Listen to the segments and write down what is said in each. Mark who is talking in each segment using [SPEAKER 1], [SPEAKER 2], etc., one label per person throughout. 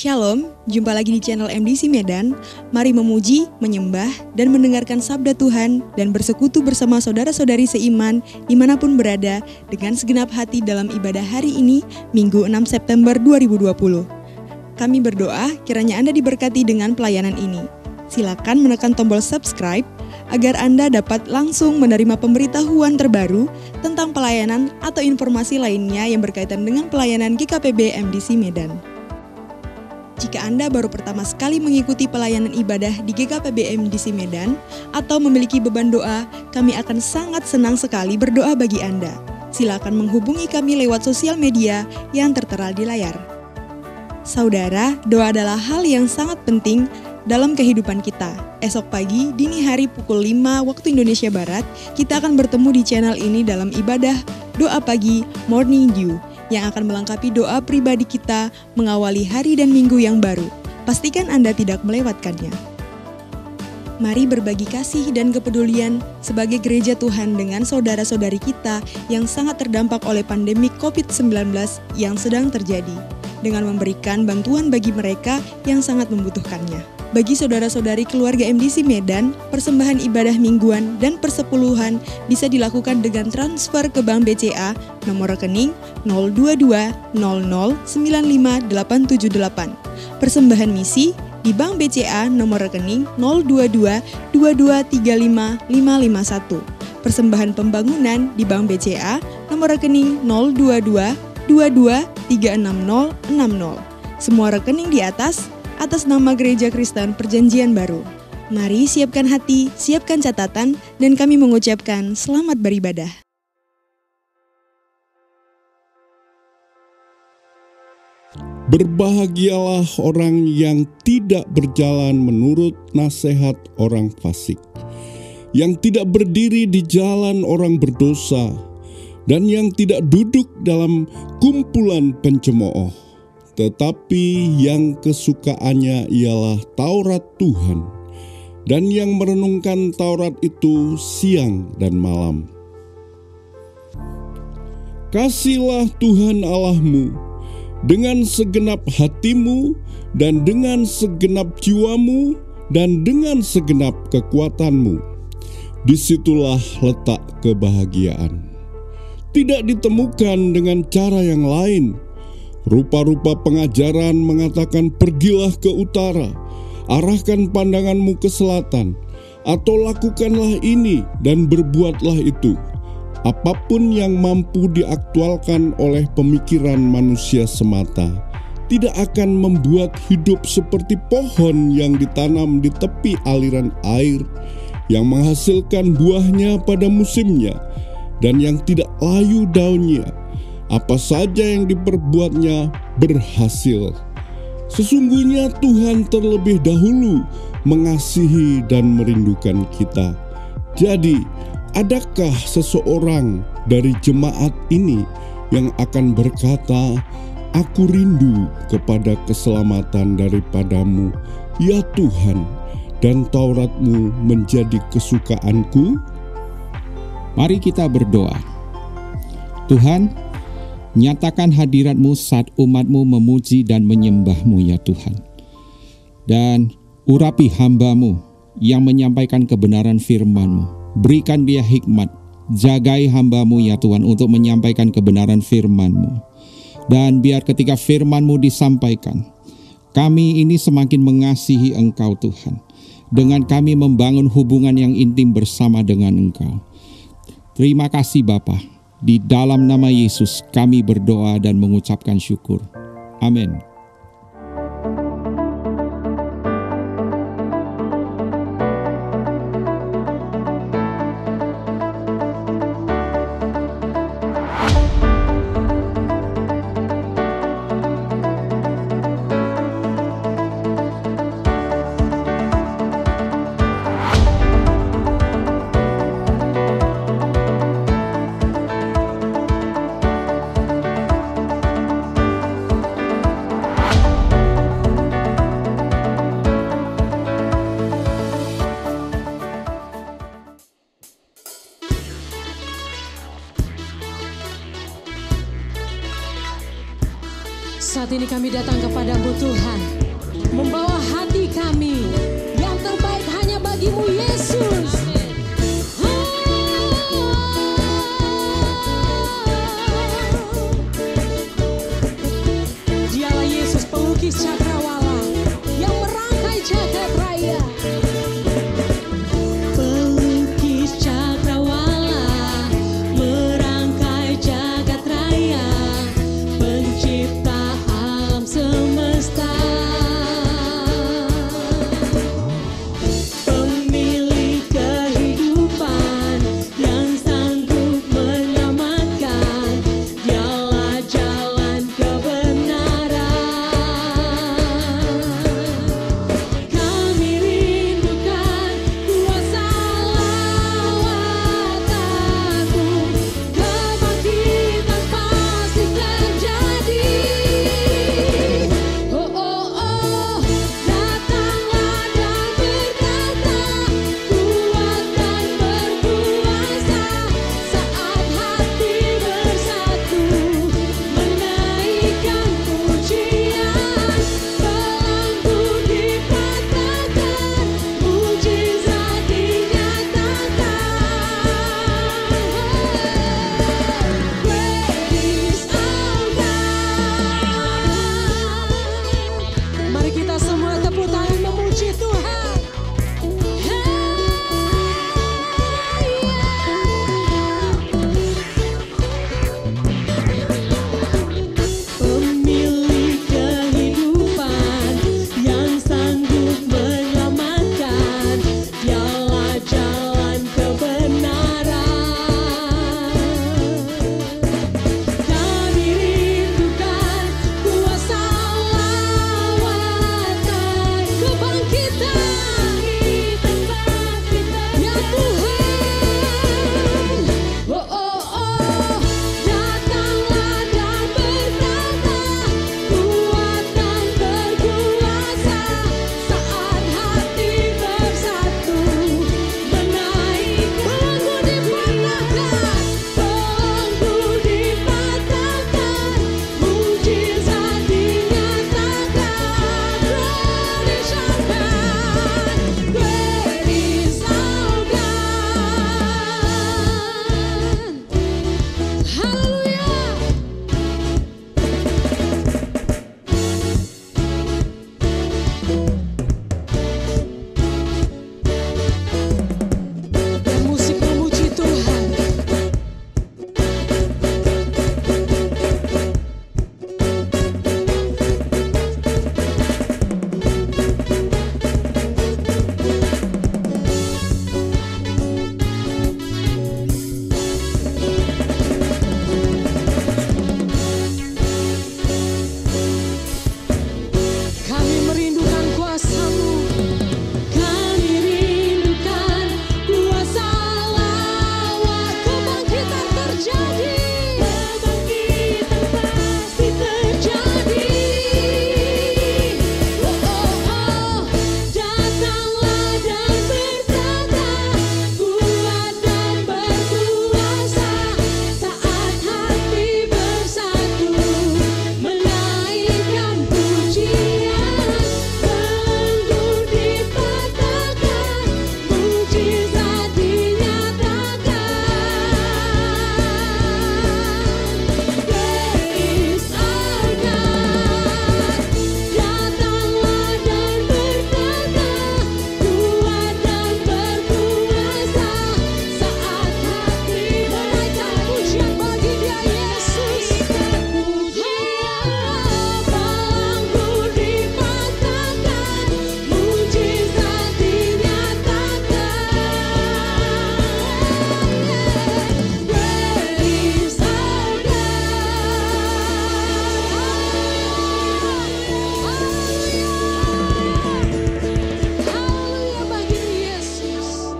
[SPEAKER 1] Shalom, jumpa lagi di channel MDC Medan. Mari memuji, menyembah, dan mendengarkan sabda Tuhan dan bersekutu bersama saudara-saudari seiman dimanapun berada dengan segenap hati dalam ibadah hari ini, Minggu 6 September 2020. Kami berdoa kiranya Anda diberkati dengan pelayanan ini. Silakan menekan tombol subscribe agar Anda dapat langsung menerima pemberitahuan terbaru tentang pelayanan atau informasi lainnya yang berkaitan dengan pelayanan GKPB MDC Medan. Jika Anda baru pertama sekali mengikuti pelayanan ibadah di GKPB MDC Medan atau memiliki beban doa, kami akan sangat senang sekali berdoa bagi Anda. Silakan menghubungi kami lewat sosial media yang tertera di layar. Saudara, doa adalah hal yang sangat penting dalam kehidupan kita. Esok pagi, dini hari pukul 5 waktu Indonesia Barat, kita akan bertemu di channel ini dalam ibadah Doa Pagi Morning Dew yang akan melengkapi doa pribadi kita mengawali hari dan minggu yang baru. Pastikan Anda tidak melewatkannya. Mari berbagi kasih dan kepedulian sebagai gereja Tuhan dengan saudara-saudari kita yang sangat terdampak oleh pandemi COVID-19 yang sedang terjadi, dengan memberikan bantuan bagi mereka yang sangat membutuhkannya. Bagi saudara-saudari keluarga MDC Medan, persembahan ibadah mingguan dan persepuluhan bisa dilakukan dengan transfer ke Bank BCA nomor rekening 02200957878. Persembahan misi di Bank BCA nomor rekening 02222355551. Persembahan pembangunan di Bank BCA nomor rekening 02222366060. Semua rekening di atas nama Gereja Kristen Perjanjian Baru. Mari siapkan hati, siapkan catatan, dan kami mengucapkan selamat beribadah.
[SPEAKER 2] Berbahagialah orang yang tidak berjalan menurut nasihat orang fasik, yang tidak berdiri di jalan orang berdosa, dan yang tidak duduk dalam kumpulan pencemooh, tetapi yang kesukaannya ialah Taurat Tuhan, dan yang merenungkan Taurat itu siang dan malam. Kasihlah Tuhan Allahmu dengan segenap hatimu, dan dengan segenap jiwamu, dan dengan segenap kekuatanmu. Disitulah letak kebahagiaan. Tidak ditemukan dengan cara yang lain. Rupa-rupa pengajaran mengatakan pergilah ke utara, arahkan pandanganmu ke selatan, atau lakukanlah ini dan berbuatlah itu. Apapun yang mampu diaktualkan oleh pemikiran manusia semata tidak akan membuat hidup seperti pohon yang ditanam di tepi aliran air, yang menghasilkan buahnya pada musimnya dan yang tidak layu daunnya. Apa saja yang diperbuatnya berhasil. Sesungguhnya Tuhan terlebih dahulu mengasihi dan merindukan kita. Jadi, adakah seseorang dari jemaat ini yang akan berkata, "Aku rindu kepada keselamatan daripadamu, ya Tuhan, dan Taurat-Mu menjadi kesukaanku"?
[SPEAKER 3] Mari kita berdoa. Tuhan, nyatakan hadirat-Mu saat umat-Mu memuji dan menyembah-Mu ya Tuhan. Dan urapi hamba-Mu yang menyampaikan kebenaran firman-Mu. Berikan dia hikmat, jagai hamba-Mu ya Tuhan untuk menyampaikan kebenaran firman-Mu. Dan biar ketika firman-Mu disampaikan, kami ini semakin mengasihi Engkau Tuhan. Dengan kami membangun hubungan yang intim bersama dengan Engkau. Terima kasih Bapa. Di dalam nama Yesus kami berdoa dan mengucapkan syukur. Amin.
[SPEAKER 4] Saat ini kami datang kepadamu Tuhan, membawa hati kami yang terbaik hanya bagimu Yesus. Dialah Yesus pelukis cakrawala yang merangkai jagat raya. Pelukis cakrawala merangkai jagat raya, pencipta alam semesta, pemilik kehidupan yang sanggup menyelamatkan. Dialah jalan kebenaran. Kami rindukan kuasa lawat-Mu, kebangkitan pasti terjadi. Oh, oh, oh, datanglah dan berkata, kuat dan berkuasa. Saat hati bersatu, menaikkan pujian, belenggu dipatahkan, mujizat dinyatakan. Great is our God. Mari kita semua tepuk tangan memuji Tuhan. Pemilik kehidupan yang sanggup menyelamatkan. Dialah jalan kebenaran. Kami rindukan kuasa lawatan, kebangkitan ya Tuhan. Oh, oh, oh, datanglah dan berkata, kuat dan berkuasa. Saat hati bersatu, menaikkan, belenggu dipatahkan, mujizat dinyatakan. Great is our God. Haleluya. Dan musik memuji Tuhan. Kami merindukan kuasa-Mu. Kami rindukan kuasa lawat, kebangkitan terjadi. Kebangkitan pasti terjadi. Oh, oh, oh, datanglah dan berkata, kuat dan berkuasa. Saat hati bersatu, menaikkan pujian, belenggu dipatahkan, mujizat dinyatakan. Great is our God. Datanglah dan berkata, kuat dan berkuasa. Saat hati menaikkan pujian bagi Dia Yesus. Belenggu dipatahkan, mujizat dinyatakan. Great is our God. Haleluya bagi Yesus.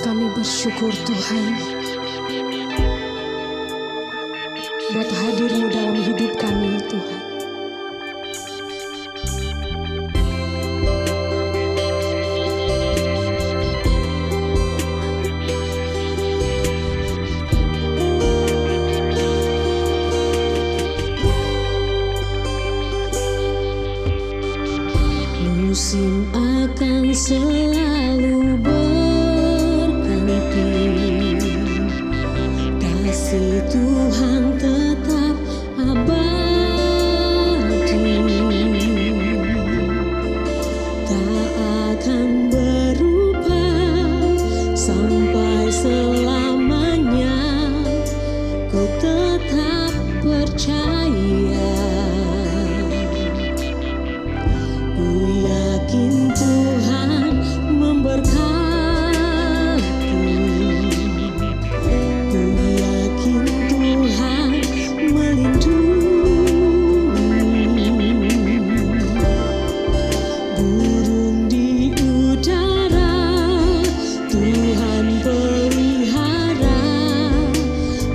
[SPEAKER 4] Kami bersyukur Tuhan. buat hadir-Mu dalam hidup kami, Tuhan.
[SPEAKER 5] Musim akan selalu berganti, kasih Tuhan tetap abadi, tak akan berubah sampai selamanya. Ku tetap percaya, ku yakin Tuhan memberkati, ku yakin Tuhan melindungi. Burung di udara Tuhan pelihara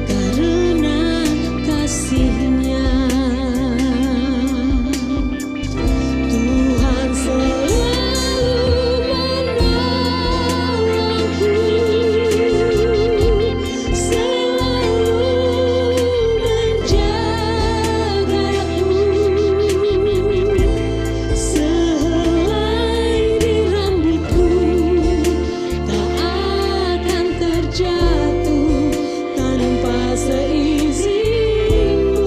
[SPEAKER 5] karena kasih-Nya. Tuhan selalu menolongku, selalu menjagaku. Sehelai di rambutku tak akan terjatuh tanpa seizinmu.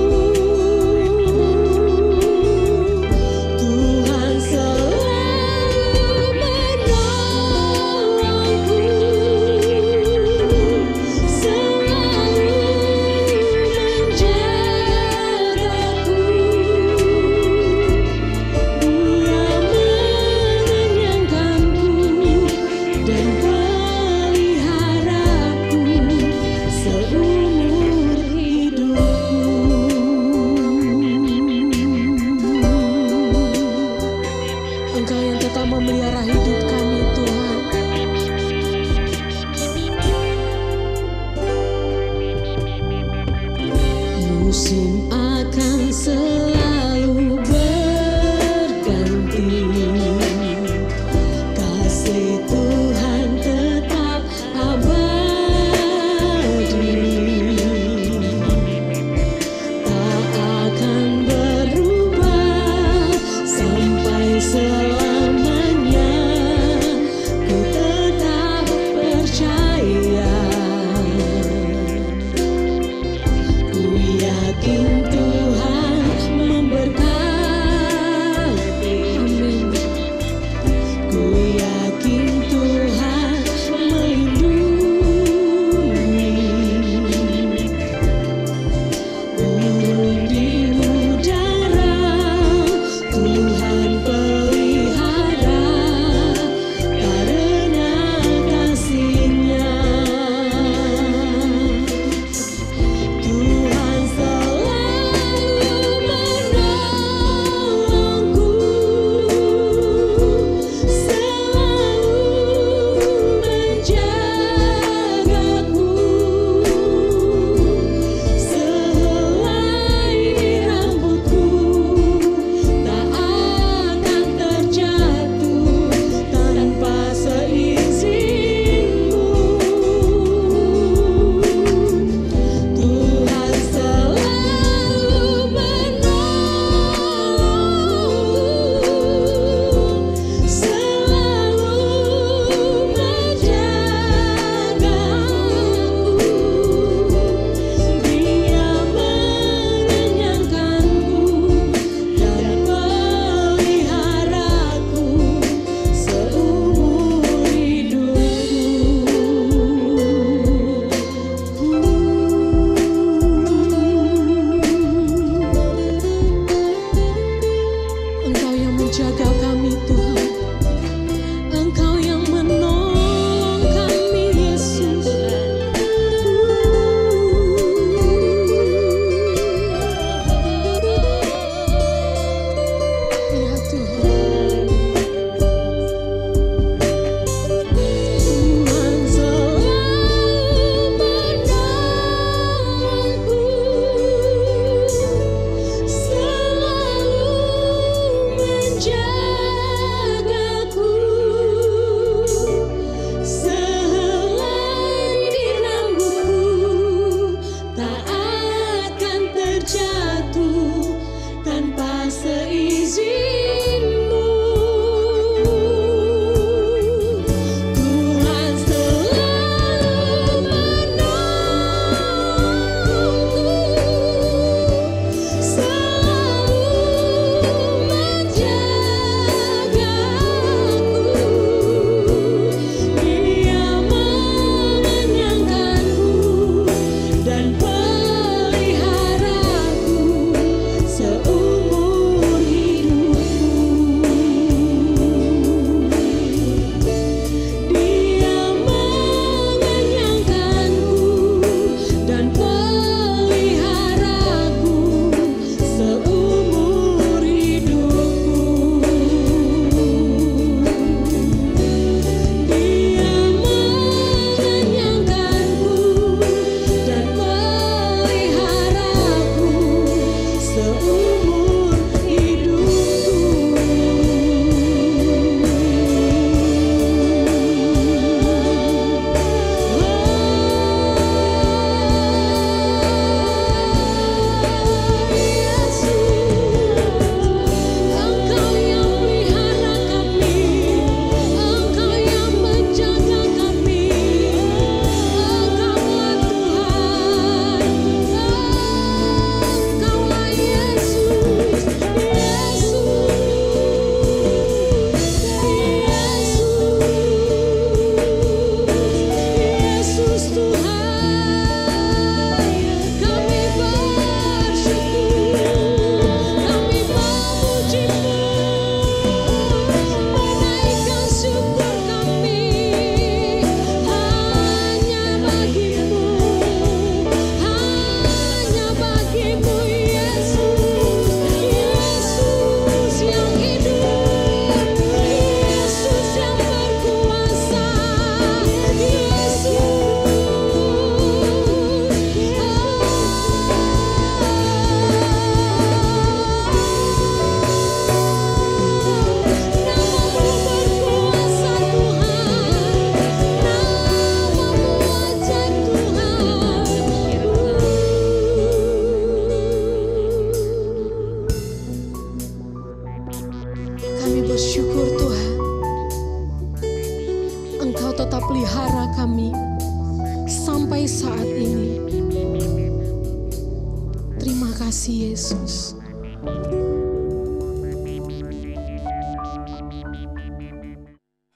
[SPEAKER 5] Tuhan selalu menolongku, selalu menjagaku. Dia mengenyangkanku dan peliharaku seumur hidupku.
[SPEAKER 4] Engkau yang tetap memelihara hidup kami, Tuhan.
[SPEAKER 5] Musim akan selalu berganti, kasih Tuhan tetap abadi, tak akan berubah sampai selamanya. Ku tetap percaya, ku yakin Tuhan
[SPEAKER 4] Yesus Tuhan, kami bersyukur, kami memuji-Mu, menaikkan syukur kami hanya bagi-Mu, Yesus, Yesus yang hidup, Yesus yang berkuasa, Yesus. Namamu berkuasa Tuhan, namamu ajaib Tuhan. Kami bersyukur Tuhan, Engkau tetap pelihara kami sampai saat ini. Terima kasih Yesus.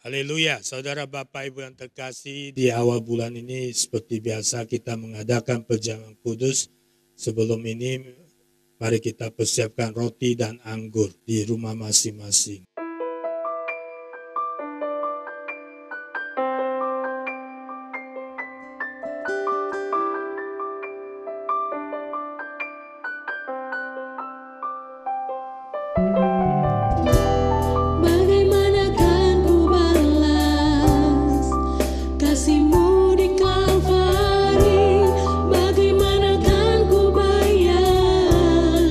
[SPEAKER 6] Haleluya, saudara Bapak Ibu yang terkasih, di awal bulan ini seperti biasa kita mengadakan perjamuan kudus. Sebelum ini mari kita persiapkan roti dan anggur di rumah masing-masing.
[SPEAKER 5] Bagaimanakah ku balas kasih-Mu di Kalvari? Bagaimanakah ku bayar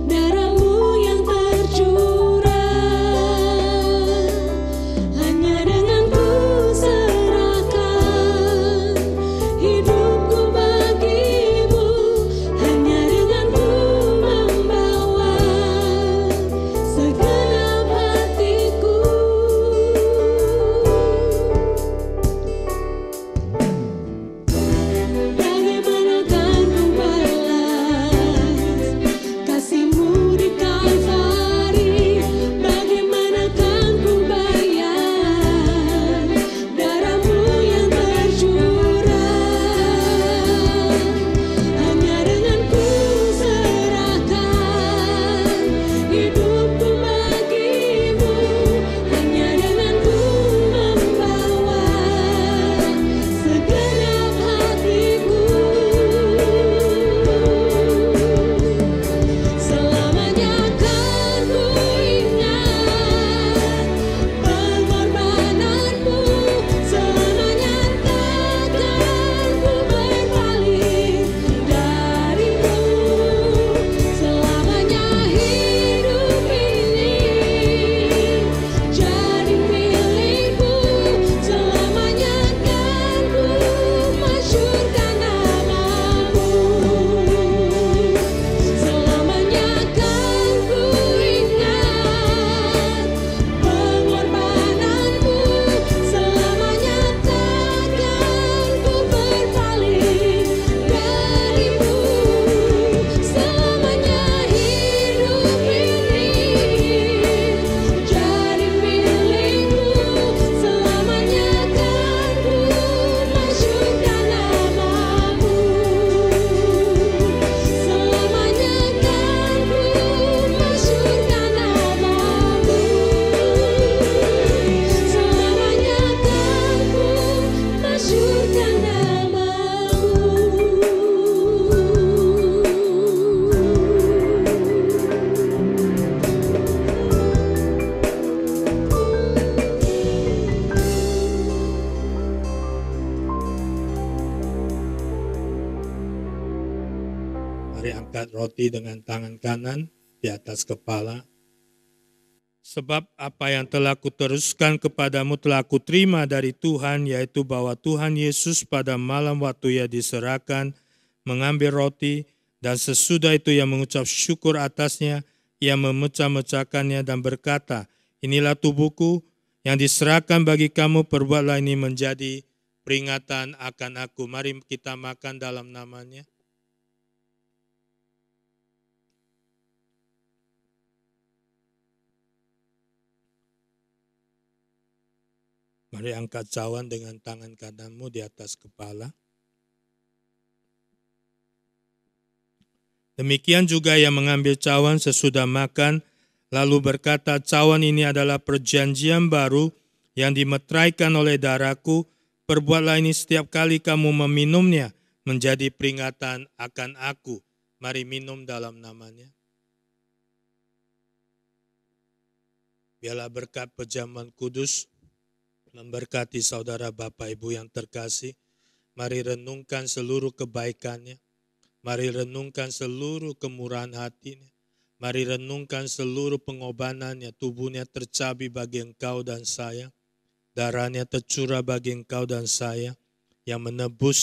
[SPEAKER 5] darah-Mu yang tercurah? Hanya dengan ku serahkan hidupku bagi-Mu, hanya dengan ku membawa segenap hatiku. Bagaimanakah ku balas kasih-Mu di Kalvari? Bagaimanakah ku bayar darah-Mu yang tercurah? Hanya dengan ku serahkan hidupku bagi-Mu, hanya dengan ku membawa segenap hatiku. Selamanya kan ku ingat pengorbananmu, selamanya takkan ku berpaling darimu. Selamanya hidup ini jadi milikmu, selamanya kan ku masyurkan namamu. Selamanya kan ku ingat pengorbananmu, selamanya takkan ku berpaling darimu. Selamanya hidup ini jadi milikmu, selamanya kan ku masyurkan namamu. Selamanya kan ku masyurkan namamu. Selamanya kan ku masyurkan
[SPEAKER 6] Mari angkat roti dengan tangan kanan di atas kepala. Sebab apa yang telah kuteruskan kepadamu telah kuterima dari Tuhan, yaitu bahwa Tuhan Yesus pada malam waktu Ia diserahkan mengambil roti, dan sesudah itu Ia mengucap syukur atasnya, Ia memecah-mecahkannya dan berkata, inilah tubuhku yang diserahkan bagi kamu, perbuatlah ini menjadi peringatan akan aku. Mari kita makan dalam namanya. Mari angkat cawan dengan tangan kananmu di atas kepala. Demikian juga yang mengambil cawan sesudah makan, lalu berkata, cawan ini adalah perjanjian baru yang dimeteraikan oleh darahku. Perbuatlah ini setiap kali kamu meminumnya, menjadi peringatan akan aku. Mari minum dalam namanya. Biarlah berkat perjamuan kudus memberkati saudara Bapak Ibu yang terkasih. Mari renungkan seluruh kebaikannya. Mari renungkan seluruh kemurahan hatinya. Mari renungkan seluruh pengorbanannya. Tubuhnya tercabik bagi engkau dan saya. Darahnya tercurah bagi engkau dan saya. Yang menebus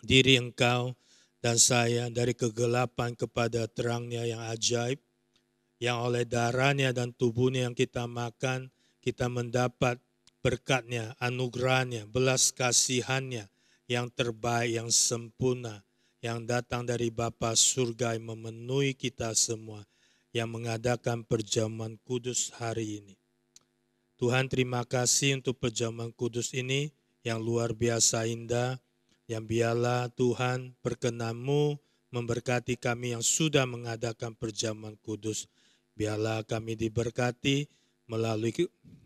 [SPEAKER 6] diri engkau dan saya dari kegelapan kepada terangnya yang ajaib. Yang oleh darahnya dan tubuhnya yang kita makan, kita mendapat berkatnya, anugerahnya, belas kasihannya yang terbaik, yang sempurna, yang datang dari Bapa surga yang memenuhi kita semua, yang mengadakan perjamuan kudus hari ini. Tuhan, terima kasih untuk perjamuan kudus ini yang luar biasa indah, yang biarlah Tuhan perkenan-Mu memberkati kami yang sudah mengadakan perjamuan kudus. Biarlah kami diberkati melalui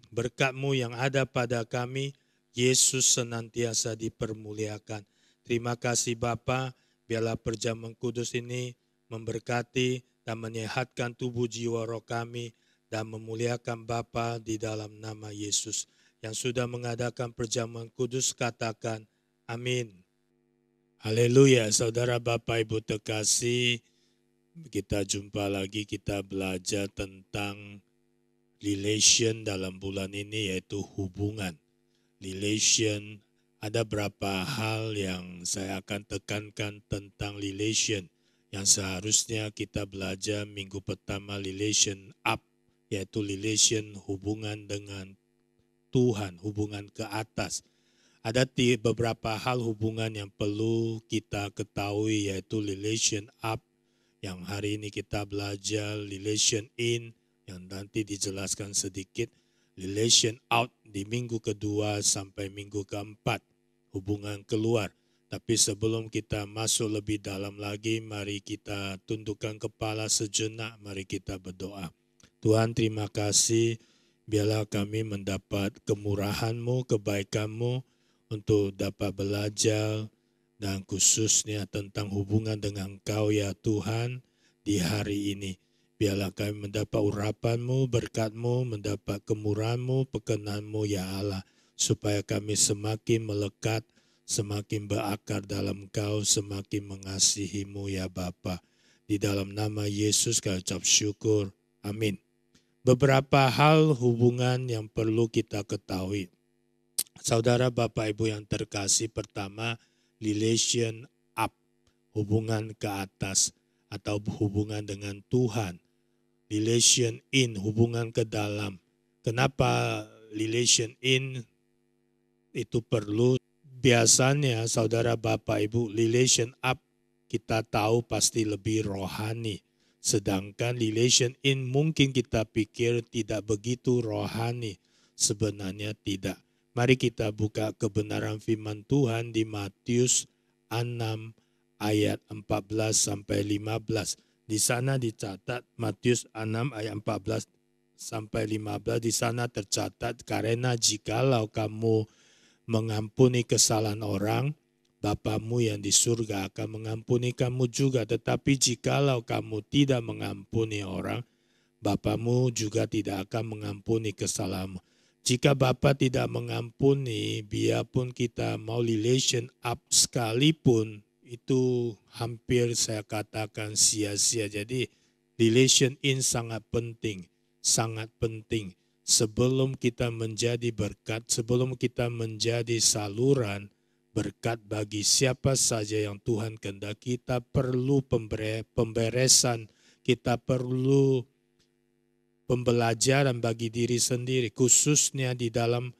[SPEAKER 6] berkat-Mu yang ada pada kami. Yesus senantiasa dipermuliakan. Terima kasih Bapa. Biarlah perjamuan kudus ini memberkati dan menyehatkan tubuh jiwa roh kami dan memuliakan Bapa di dalam nama Yesus. Yang sudah mengadakan perjamuan kudus katakan amin. Haleluya, saudara Bapak Ibu terkasih, kita jumpa lagi, kita belajar tentang relation dalam bulan ini, yaitu hubungan. Relation. Ada beberapa hal yang saya akan tekankan tentang relation yang seharusnya kita belajar minggu pertama, relation up, yaitu relation hubungan dengan Tuhan, hubungan ke atas. Ada beberapa hal hubungan yang perlu kita ketahui, yaitu relation up, yang hari ini kita belajar, relation in, yang nanti dijelaskan sedikit, relation out di minggu kedua sampai minggu keempat, hubungan keluar. Tapi sebelum kita masuk lebih dalam lagi, mari kita tundukkan kepala sejenak, mari kita berdoa. Tuhan, terima kasih, biarlah kami mendapat kemurahan-Mu, kebaikan-Mu untuk dapat belajar dan khususnya tentang hubungan dengan Engkau ya Tuhan di hari ini. Biarlah kami mendapat urapan-Mu, berkat-Mu, mendapat kemurahan-Mu, perkenan-Mu ya Allah. Supaya kami semakin melekat, semakin berakar dalam Engkau, semakin mengasihi-Mu ya Bapa. Di dalam nama Yesus kami ucap syukur. Amin. Beberapa hal hubungan yang perlu kita ketahui. Saudara Bapak Ibu yang terkasih, pertama, relation up, hubungan ke atas atau hubungan dengan Tuhan. Relation in, hubungan ke dalam. Kenapa relation in itu perlu? Biasanya saudara Bapak Ibu, relation up kita tahu pasti lebih rohani. Sedangkan relation in mungkin kita pikir tidak begitu rohani. Sebenarnya tidak. Mari kita buka kebenaran firman Tuhan di Matius 6 ayat 14 sampai 15. Di sana dicatat Matius 6 ayat 14 sampai 15, di sana tercatat, karena jikalau kamu mengampuni kesalahan orang, Bapamu yang di surga akan mengampuni kamu juga. Tetapi jikalau kamu tidak mengampuni orang, Bapamu juga tidak akan mengampuni kesalahanmu. Jika Bapa tidak mengampuni, biarpun kita mau relation up sekalipun, itu hampir saya katakan sia-sia. Jadi relation in sangat penting, sangat penting. Sebelum kita menjadi berkat, sebelum kita menjadi saluran berkat bagi siapa saja yang Tuhan kehendaki, kita perlu pemberesan, kita perlu pembelajaran bagi diri sendiri, khususnya di dalam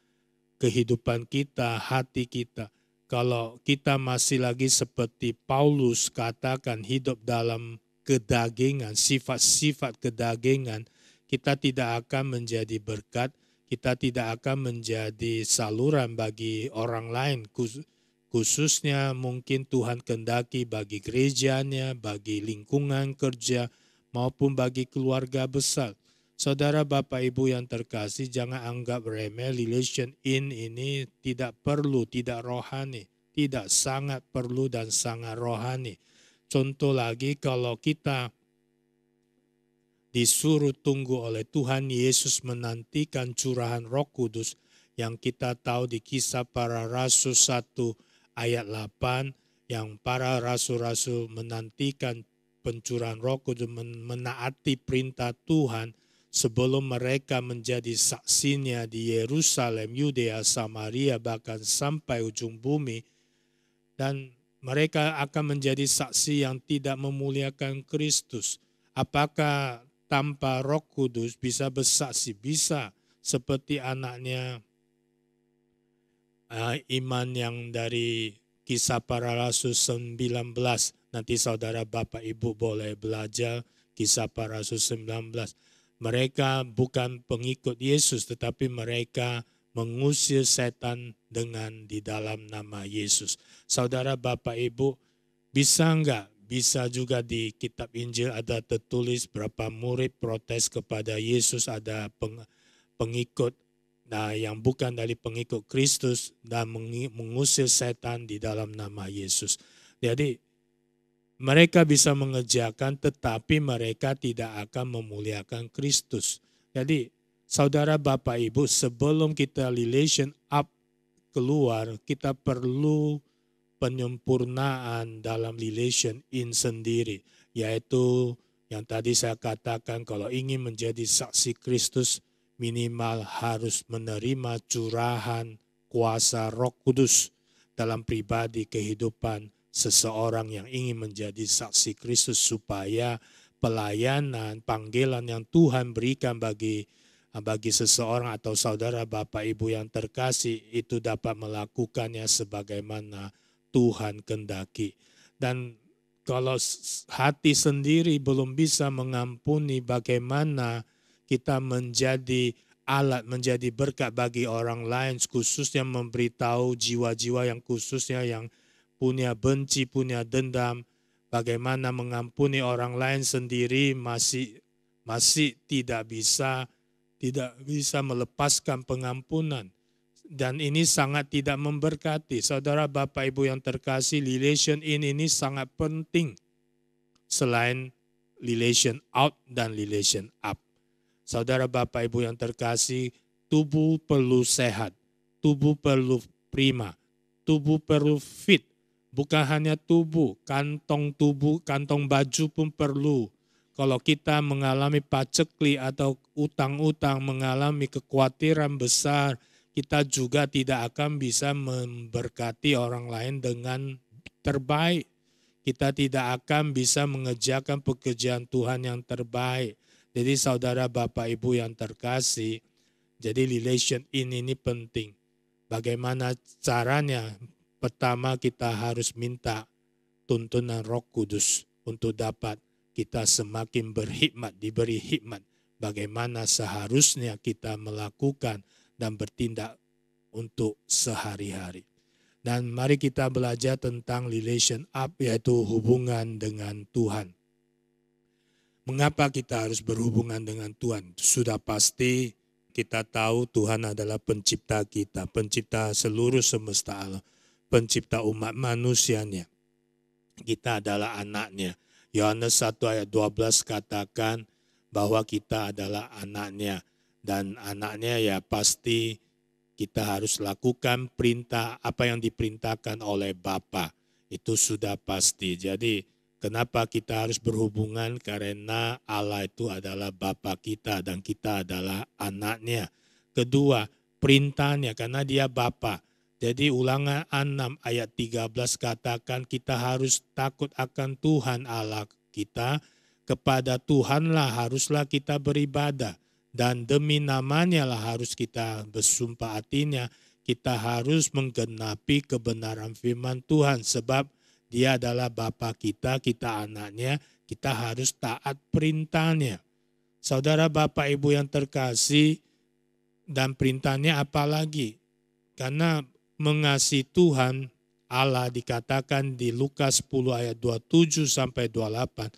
[SPEAKER 6] kehidupan kita, hati kita. Kalau kita masih lagi seperti Paulus katakan, hidup dalam kedagingan, sifat-sifat kedagingan, kita tidak akan menjadi berkat, kita tidak akan menjadi saluran bagi orang lain, khususnya mungkin Tuhan kehendaki bagi gerejanya, bagi lingkungan kerja, maupun bagi keluarga besar. Saudara Bapak Ibu yang terkasih, jangan anggap remeh relation ini tidak perlu, tidak rohani. Tidak, sangat perlu dan sangat rohani. Contoh lagi, kalau kita disuruh tunggu oleh Tuhan Yesus menantikan curahan Roh Kudus yang kita tahu di Kisah Para Rasul 1 ayat 8, yang para rasul-rasul menantikan pencurahan Roh Kudus, menaati perintah Tuhan sebelum mereka menjadi saksinya di Yerusalem, Yudea, Samaria, bahkan sampai ujung bumi. Dan mereka akan menjadi saksi yang tidak memuliakan Kristus. Apakah tanpa Roh Kudus bisa bersaksi? Bisa, seperti anaknya iman yang dari Kisah Para Rasul 19. Nanti saudara Bapak Ibu boleh belajar Kisah Para Rasul 19. Mereka bukan pengikut Yesus, tetapi mereka mengusir setan dengan di dalam nama Yesus. Saudara Bapak Ibu, bisa enggak? Bisa juga di kitab Injil ada tertulis berapa murid protes kepada Yesus, ada pengikut yang bukan dari pengikut Kristus dan mengusir setan di dalam nama Yesus. Jadi mereka bisa mengerjakan, tetapi mereka tidak akan memuliakan Kristus. Jadi saudara Bapak Ibu, sebelum kita relation up keluar, kita perlu penyempurnaan dalam relation in sendiri. Yaitu yang tadi saya katakan, kalau ingin menjadi saksi Kristus, minimal harus menerima curahan kuasa Roh Kudus dalam pribadi kehidupan seseorang yang ingin menjadi saksi Kristus, supaya pelayanan, panggilan yang Tuhan berikan bagi seseorang atau saudara Bapak Ibu yang terkasih itu dapat melakukannya sebagaimana Tuhan kehendaki. Dan kalau hati sendiri belum bisa mengampuni, bagaimana kita menjadi alat, menjadi berkat bagi orang lain, khususnya memberitahu jiwa-jiwa yang khususnya yang punya benci, punya dendam, bagaimana mengampuni orang lain sendiri masih tidak bisa melepaskan pengampunan. Dan ini sangat tidak memberkati. Saudara Bapak Ibu yang terkasih, relation in ini sangat penting selain relation out dan relation up. Saudara Bapak Ibu yang terkasih, tubuh perlu sehat, tubuh perlu prima, tubuh perlu fit. Bukan hanya tubuh, kantong baju pun perlu. Kalau kita mengalami paceklik atau utang-utang, mengalami kekhawatiran besar, kita juga tidak akan bisa memberkati orang lain dengan terbaik. Kita tidak akan bisa mengerjakan pekerjaan Tuhan yang terbaik. Jadi saudara Bapak Ibu yang terkasih, jadi relation ini penting. Bagaimana caranya? Pertama, kita harus minta tuntunan Roh Kudus untuk dapat kita semakin berhikmat, diberi hikmat bagaimana seharusnya kita melakukan dan bertindak untuk sehari-hari. Dan mari kita belajar tentang relation up, yaitu hubungan dengan Tuhan. Mengapa kita harus berhubungan dengan Tuhan? Sudah pasti kita tahu Tuhan adalah pencipta kita, pencipta seluruh semesta alam, pencipta umat manusianya. Kita adalah anaknya. Yohanes 1 ayat 12 katakan bahwa kita adalah anaknya. Dan anaknya ya pasti kita harus lakukan perintah apa yang diperintahkan oleh Bapa. Itu sudah pasti. Jadi kenapa kita harus berhubungan? Karena Allah itu adalah Bapa kita dan kita adalah anaknya. Kedua, perintahnya karena dia Bapa. Jadi Ulangan 6 ayat 13 katakan kita harus takut akan Tuhan Allah kita. Kepada Tuhanlah haruslah kita beribadah. Dan demi namanya lah harus kita bersumpah, artinya kita harus menggenapi kebenaran firman Tuhan. Sebab dia adalah Bapa kita, kita anaknya, kita harus taat perintahnya. Saudara Bapak Ibu yang terkasih, dan perintahnya apalagi? Karena mengasihi Tuhan Allah dikatakan di Lukas 10 ayat 27 sampai 28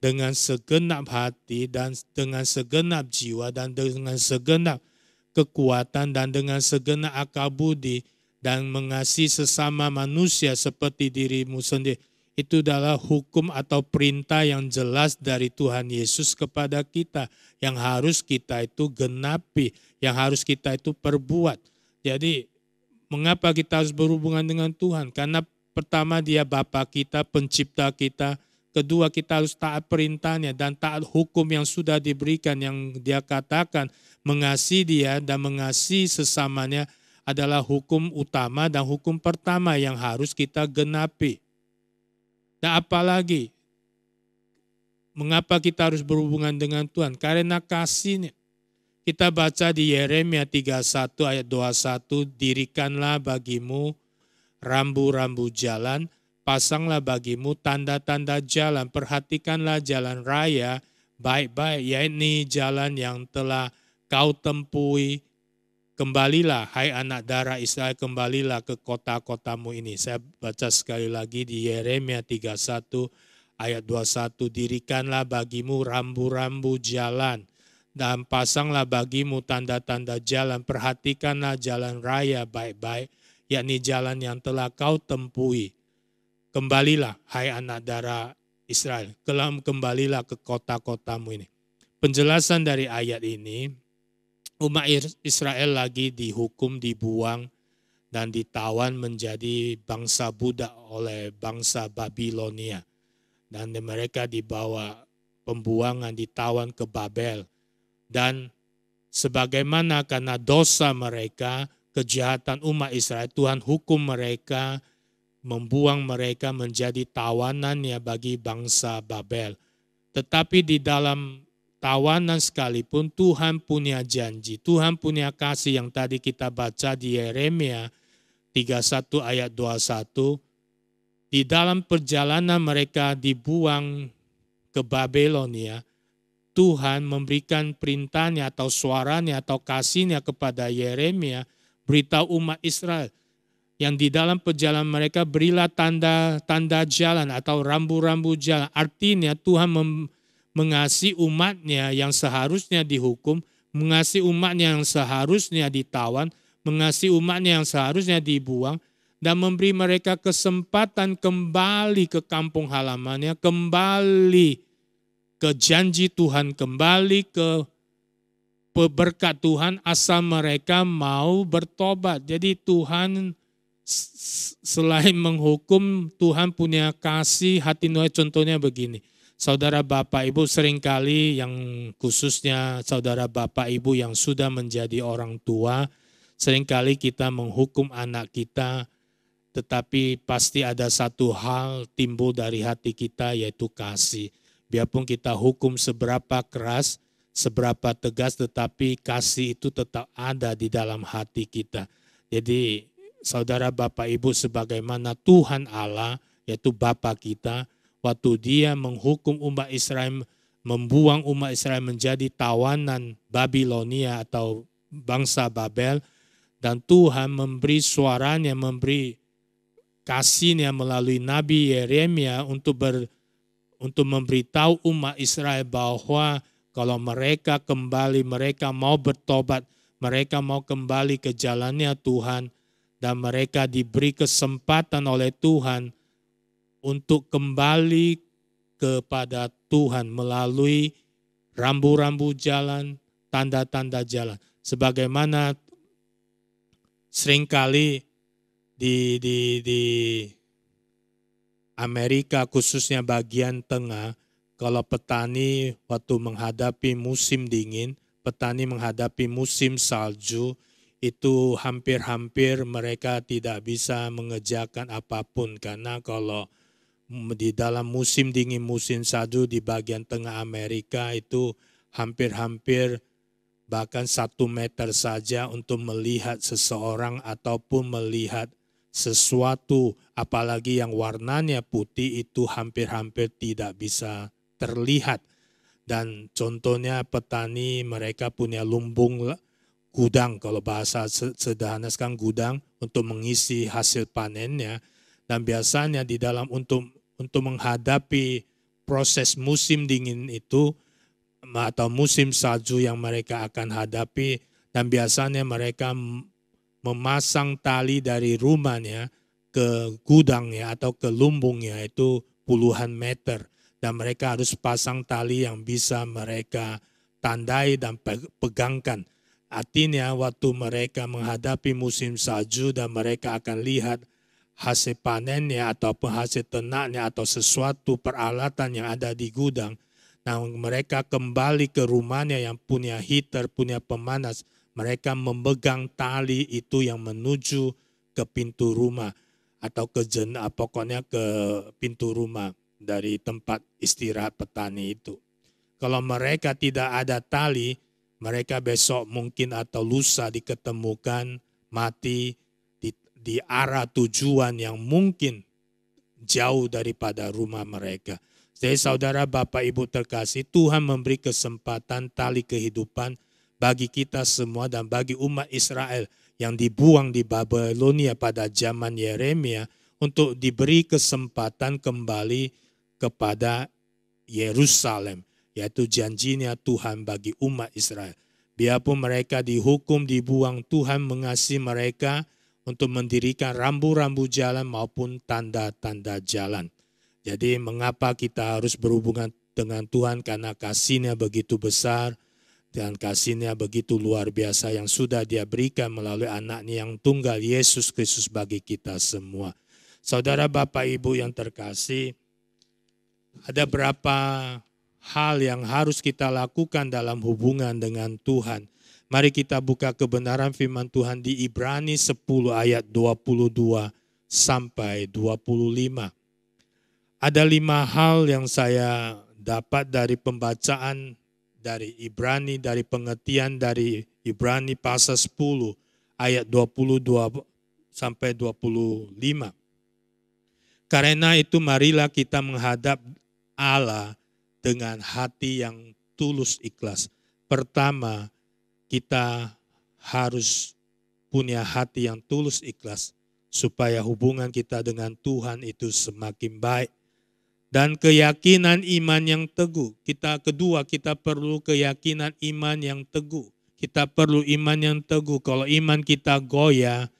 [SPEAKER 6] dengan segenap hati dan dengan segenap jiwa dan dengan segenap kekuatan dan dengan segenap akal budi dan mengasihi sesama manusia seperti dirimu sendiri. Itu adalah hukum atau perintah yang jelas dari Tuhan Yesus kepada kita yang harus kita itu genapi, yang harus kita itu perbuat. Jadi mengapa kita harus berhubungan dengan Tuhan? Karena pertama Dia Bapa kita, pencipta kita. Kedua kita harus taat perintahnya dan taat hukum yang sudah diberikan yang Dia katakan. Mengasihi Dia dan mengasihi sesamanya adalah hukum utama dan hukum pertama yang harus kita genapi. Dan apalagi, mengapa kita harus berhubungan dengan Tuhan? Karena kasih-Nya. Kita baca di Yeremia 31 ayat 21, dirikanlah bagimu rambu-rambu jalan, pasanglah bagimu tanda-tanda jalan, perhatikanlah jalan raya baik-baik, yakni jalan yang telah kau tempuhi. Kembalilah, hai anak darah Israel, kembalilah ke kota-kotamu ini. Saya baca sekali lagi di Yeremia 31 ayat 21, dirikanlah bagimu rambu-rambu jalan, dan pasanglah bagimu tanda-tanda jalan, perhatikanlah jalan raya baik-baik, yakni jalan yang telah kau tempuhi. Kembalilah, hai anak darah Israel, kembalilah ke kota-kotamu ini. Penjelasan dari ayat ini, umat Israel lagi dihukum, dibuang, dan ditawan menjadi bangsa budak oleh bangsa Babilonia. Dan mereka dibawa pembuangan, ditawan ke Babel. Dan sebagaimana karena dosa mereka, kejahatan umat Israel, Tuhan hukum mereka, membuang mereka menjadi tawanannya bagi bangsa Babel. Tetapi di dalam tawanan sekalipun Tuhan punya janji, Tuhan punya kasih yang tadi kita baca di Yeremia 31 ayat 21. Di dalam perjalanan mereka dibuang ke Babilonia, Tuhan memberikan perintahnya atau suaranya atau kasihnya kepada Yeremia, beritahu umat Israel yang di dalam perjalanan mereka berilah tanda-tanda jalan atau rambu-rambu jalan. Artinya Tuhan mengasihi umatnya yang seharusnya dihukum, mengasihi umatnya yang seharusnya ditawan, mengasihi umatnya yang seharusnya dibuang, dan memberi mereka kesempatan kembali ke kampung halamannya, kembali ke janji Tuhan, kembali ke berkat Tuhan asal mereka mau bertobat. Jadi Tuhan selain menghukum, Tuhan punya kasih hati nurani. Contohnya begini, saudara Bapak Ibu seringkali yang khususnya saudara Bapak Ibu yang sudah menjadi orang tua, seringkali kita menghukum anak kita, tetapi pasti ada satu hal timbul dari hati kita yaitu kasih. Biarpun kita hukum seberapa keras, seberapa tegas, tetapi kasih itu tetap ada di dalam hati kita. Jadi saudara Bapak Ibu sebagaimana Tuhan Allah yaitu Bapa kita, waktu Dia menghukum umat Israel, membuang umat Israel menjadi tawanan Babilonia atau bangsa Babel, dan Tuhan memberi suaranya, memberi kasihnya melalui Nabi Yeremia untuk memberitahu umat Israel bahwa kalau mereka kembali, mereka mau bertobat, mereka mau kembali ke jalannya Tuhan, dan mereka diberi kesempatan oleh Tuhan untuk kembali kepada Tuhan melalui rambu-rambu jalan, tanda-tanda jalan. Sebagaimana seringkali di Amerika khususnya bagian tengah, kalau petani waktu menghadapi musim dingin, petani menghadapi musim salju, itu hampir-hampir mereka tidak bisa mengerjakan apapun. Karena kalau di dalam musim dingin, musim salju di bagian tengah Amerika itu hampir-hampir bahkan 1 meter saja untuk melihat seseorang ataupun melihat sesuatu, apalagi yang warnanya putih itu hampir-hampir tidak bisa terlihat. Dan contohnya petani mereka punya lumbung gudang, kalau bahasa sederhana sekarang gudang, untuk mengisi hasil panennya. Dan biasanya di dalam untuk menghadapi proses musim dingin itu atau musim salju yang mereka akan hadapi, dan biasanya mereka memasang tali dari rumahnya ke gudangnya atau ke lumbungnya itu puluhan meter, dan mereka harus pasang tali yang bisa mereka tandai dan pegangkan. Artinya waktu mereka menghadapi musim salju dan mereka akan lihat hasil panennya ataupun hasil ternaknya atau sesuatu peralatan yang ada di gudang, nah mereka kembali ke rumahnya yang punya heater, punya pemanas, mereka memegang tali itu yang menuju ke pintu rumah atau pokoknya ke pintu rumah dari tempat istirahat petani itu. Kalau mereka tidak ada tali, mereka besok mungkin atau lusa diketemukan mati di arah tujuan yang mungkin jauh daripada rumah mereka. Jadi saudara, Bapak, Ibu terkasih, Tuhan memberi kesempatan tali kehidupan bagi kita semua dan bagi umat Israel yang dibuang di Babilonia pada zaman Yeremia untuk diberi kesempatan kembali kepada Yerusalem, yaitu janjinya Tuhan bagi umat Israel. Biarpun mereka dihukum, dibuang, Tuhan mengasihi mereka untuk mendirikan rambu-rambu jalan maupun tanda-tanda jalan. Jadi mengapa kita harus berhubungan dengan Tuhan? Karena kasih-Nya begitu besar dan kasih-Nya begitu luar biasa yang sudah Dia berikan melalui anak-Nya yang tunggal, Yesus Kristus, bagi kita semua. Saudara, Bapak, Ibu yang terkasih, ada berapa hal yang harus kita lakukan dalam hubungan dengan Tuhan. Mari kita buka kebenaran firman Tuhan di Ibrani 10 ayat 22 sampai 25. Ada 5 hal yang saya dapat dari pembacaan dari Ibrani, dari pengertian dari Ibrani pasal 10 ayat 22 sampai 25. Karena itu marilah kita menghadap Allah dengan hati yang tulus ikhlas. Pertama, kita harus punya hati yang tulus ikhlas supaya hubungan kita dengan Tuhan itu semakin baik. Dan keyakinan iman yang teguh. Kedua, kita perlu keyakinan iman yang teguh. Kita perlu iman yang teguh. Kalau iman kita goyah,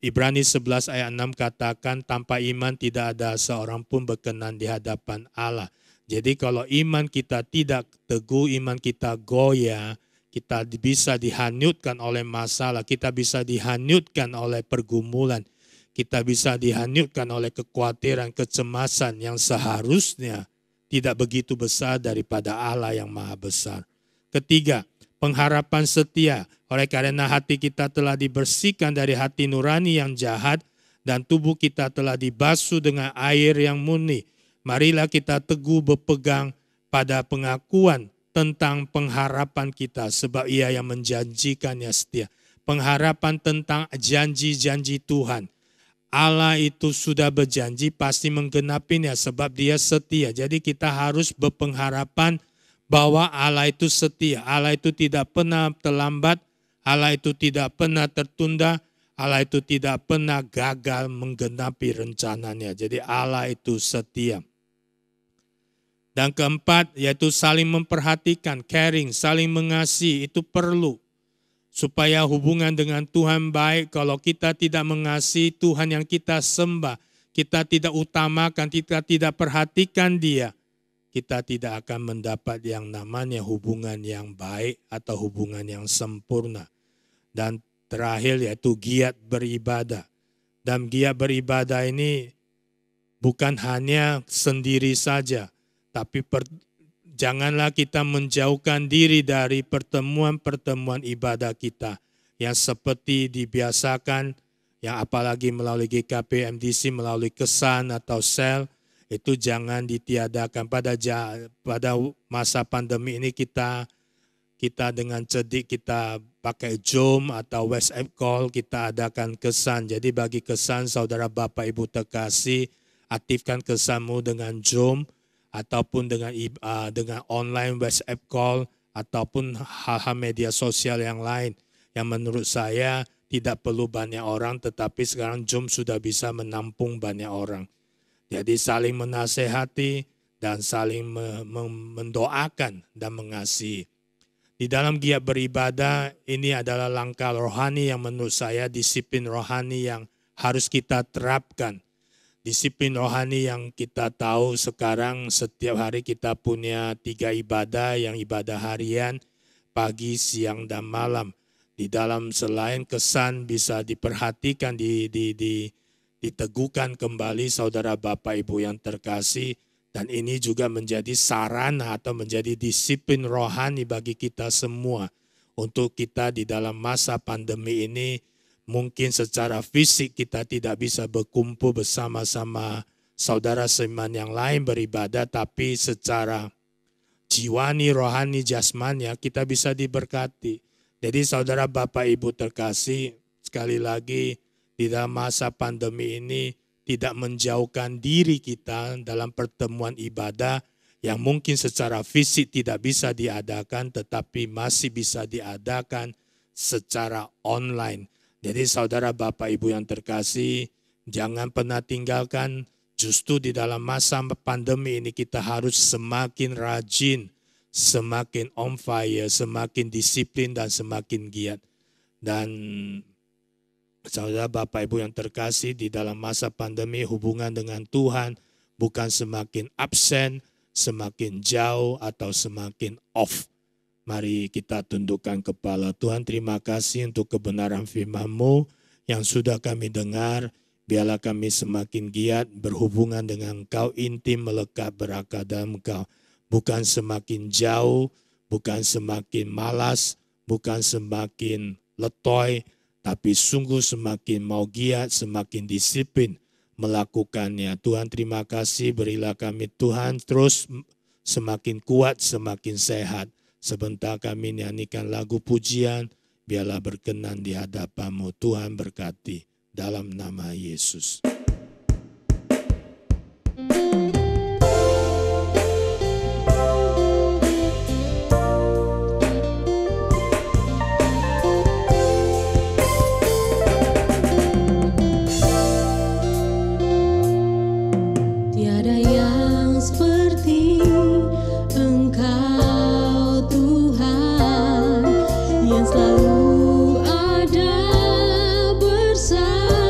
[SPEAKER 6] Ibrani 11 ayat 6 katakan tanpa iman tidak ada seorang pun berkenan di hadapan Allah. Jadi kalau iman kita tidak teguh, iman kita goyah, kita bisa dihanyutkan oleh masalah, kita bisa dihanyutkan oleh pergumulan, kita bisa dihanyutkan oleh kekhawatiran, kecemasan yang seharusnya tidak begitu besar daripada Allah yang maha besar. Ketiga, pengharapan setia. Oleh karena hati kita telah dibersihkan dari hati nurani yang jahat dan tubuh kita telah dibasuh dengan air yang murni. Marilah kita teguh berpegang pada pengakuan tentang pengharapan kita sebab Ia yang menjanjikannya setia. Pengharapan tentang janji-janji Tuhan. Allah itu sudah berjanji pasti menggenapinya sebab Dia setia. Jadi kita harus berpengharapan bahwa Allah itu setia. Allah itu tidak pernah terlambat. Allah itu tidak pernah tertunda. Allah itu tidak pernah gagal menggenapi rencananya. Jadi Allah itu setia. Dan keempat, yaitu saling memperhatikan, caring, saling mengasihi, itu perlu. Supaya hubungan dengan Tuhan baik. Kalau kita tidak mengasihi Tuhan yang kita sembah, kita tidak utamakan, kita tidak perhatikan Dia, kita tidak akan mendapat yang namanya hubungan yang baik atau hubungan yang sempurna. Dan terakhir yaitu giat beribadah. Dan giat beribadah ini bukan hanya sendiri saja, tapi janganlah kita menjauhkan diri dari pertemuan-pertemuan ibadah kita yang seperti dibiasakan, yang apalagi melalui GKP MDC, melalui kesan atau sel, itu jangan ditiadakan. Pada masa pandemi ini kita dengan cerdik kita pakai Zoom atau WhatsApp call, kita adakan kesan. Jadi bagi kesan, saudara Bapak Ibu terkasih, aktifkan kesanmu dengan Zoom ataupun dengan online WhatsApp call, ataupun hal-hal media sosial yang lain, yang menurut saya tidak perlu banyak orang, tetapi sekarang Zoom sudah bisa menampung banyak orang. Jadi saling menasehati dan saling mendoakan dan mengasihi. Di dalam giat beribadah, ini adalah langkah rohani yang menurut saya disiplin rohani yang harus kita terapkan. Disiplin rohani yang kita tahu sekarang setiap hari kita punya 3 ibadah, yang ibadah harian, pagi, siang, dan malam. Di dalam selain kesan bisa diperhatikan, diteguhkan kembali saudara Bapak Ibu yang terkasih. Dan ini juga menjadi sarana atau menjadi disiplin rohani bagi kita semua. Untuk kita di dalam masa pandemi ini, mungkin secara fisik kita tidak bisa berkumpul bersama-sama saudara seiman yang lain beribadah, tapi secara jiwani, rohani, jasmani kita bisa diberkati. Jadi saudara Bapak Ibu terkasih, sekali lagi di dalam masa pandemi ini tidak menjauhkan diri kita dalam pertemuan ibadah yang mungkin secara fisik tidak bisa diadakan, tetapi masih bisa diadakan secara online. Jadi saudara Bapak Ibu yang terkasih, jangan pernah tinggalkan, justru di dalam masa pandemi ini kita harus semakin rajin, semakin on fire, semakin disiplin dan semakin giat. Dan saudara Bapak Ibu yang terkasih, di dalam masa pandemi hubungan dengan Tuhan bukan semakin absen, semakin jauh atau semakin off. Mari kita tundukkan kepala. Tuhan, terima kasih untuk kebenaran firman-Mu yang sudah kami dengar. Biarlah kami semakin giat berhubungan dengan Engkau, intim melekat berakar dalam Engkau. Bukan semakin jauh, bukan semakin malas, bukan semakin letoy, tapi sungguh semakin mau giat, semakin disiplin melakukannya. Tuhan, terima kasih, berilah kami Tuhan terus semakin kuat, semakin sehat. Sebentar kami nyanyikan lagu pujian, biarlah berkenan di hadapan-Mu. Tuhan berkati dalam nama Yesus.
[SPEAKER 5] Tiada yang seperti Engkau Tuhan, yang selalu ada bersamaku.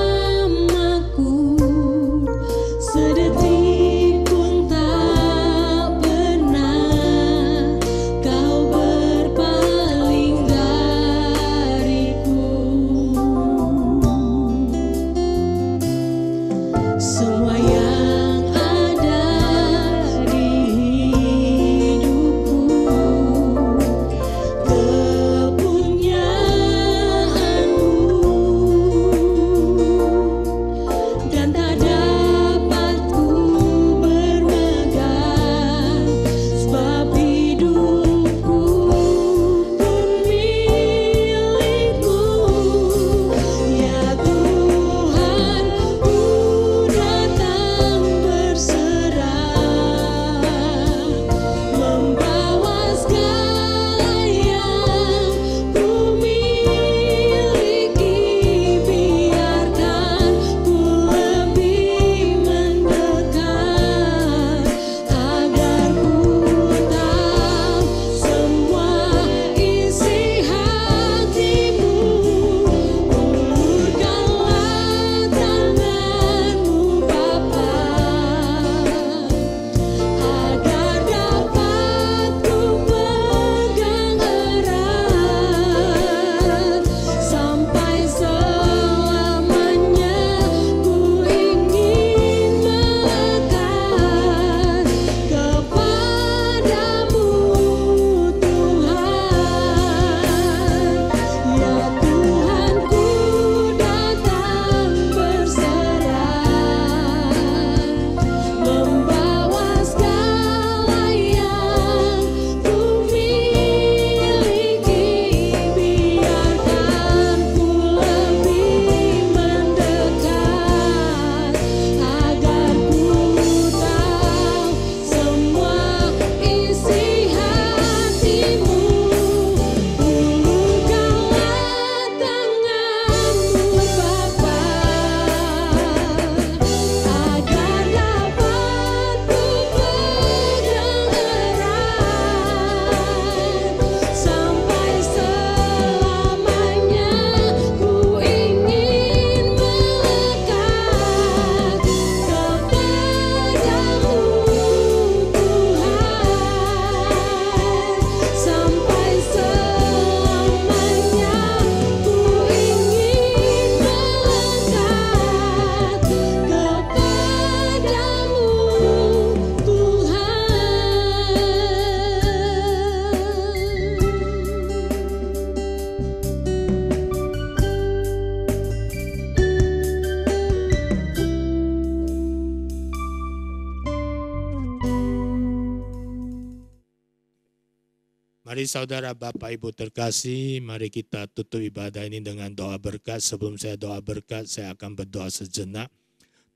[SPEAKER 6] Mari saudara Bapak Ibu terkasih, mari kita tutup ibadah ini dengan doa berkat. Sebelum saya doa berkat, saya akan berdoa sejenak.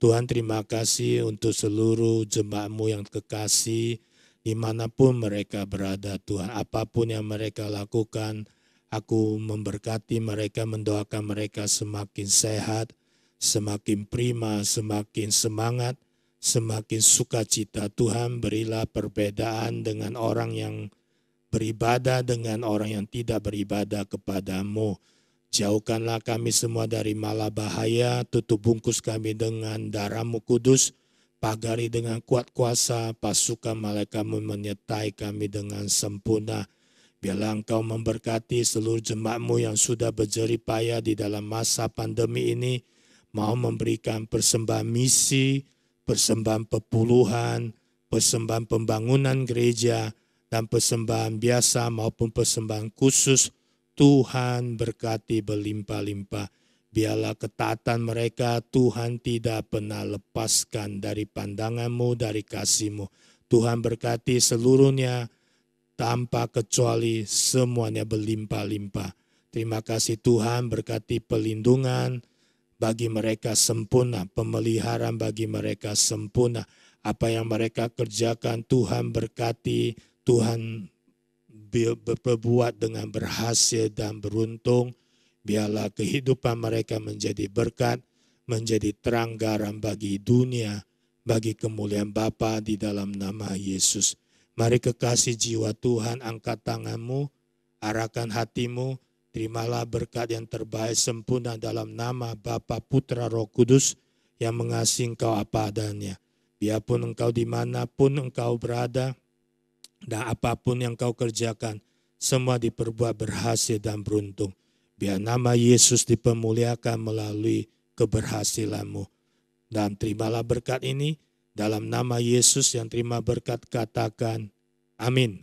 [SPEAKER 6] Tuhan, terima kasih untuk seluruh jemaat-Mu yang kekasih, dimanapun mereka berada Tuhan. Apapun yang mereka lakukan, aku memberkati mereka, mendoakan mereka semakin sehat, semakin prima, semakin semangat, semakin sukacita. Tuhan, berilah perbedaan dengan orang yang beribadah dengan orang yang tidak beribadah kepadamu. Jauhkanlah kami semua dari mala bahaya, tutup bungkus kami dengan darah-Mu kudus, pagari dengan kuat kuasa, pasukan malaikat-Mu menyertai kami dengan sempurna. Biarlah Engkau memberkati seluruh jemaat-Mu yang sudah berjerih payah di dalam masa pandemi ini, mau memberikan persembahan misi, persembahan perpuluhan, persembahan pembangunan gereja, dan persembahan biasa maupun persembahan khusus. Tuhan berkati berlimpah-limpah. Biarlah ketaatan mereka Tuhan tidak pernah lepaskan dari pandangan-Mu, dari kasih-Mu. Tuhan berkati seluruhnya tanpa kecuali, semuanya berlimpah-limpah. Terima kasih Tuhan, berkati perlindungan bagi mereka sempurna, pemeliharaan bagi mereka sempurna. Apa yang mereka kerjakan Tuhan berkati, Tuhan berbuat dengan berhasil dan beruntung. Biarlah kehidupan mereka menjadi berkat, menjadi terang garam bagi dunia, bagi kemuliaan Bapa di dalam nama Yesus. Mari kekasih jiwa Tuhan, angkat tanganmu, arahkan hatimu, terimalah berkat yang terbaik sempurna dalam nama Bapa, Putra, Roh Kudus yang mengasihi engkau apa adanya. Biarpun engkau dimanapun engkau berada, dan apapun yang kau kerjakan, semua diperbuat berhasil dan beruntung. Biar nama Yesus dipermuliakan melalui keberhasilanmu. Dan terimalah berkat ini, dalam nama Yesus yang terima berkat katakan, amin.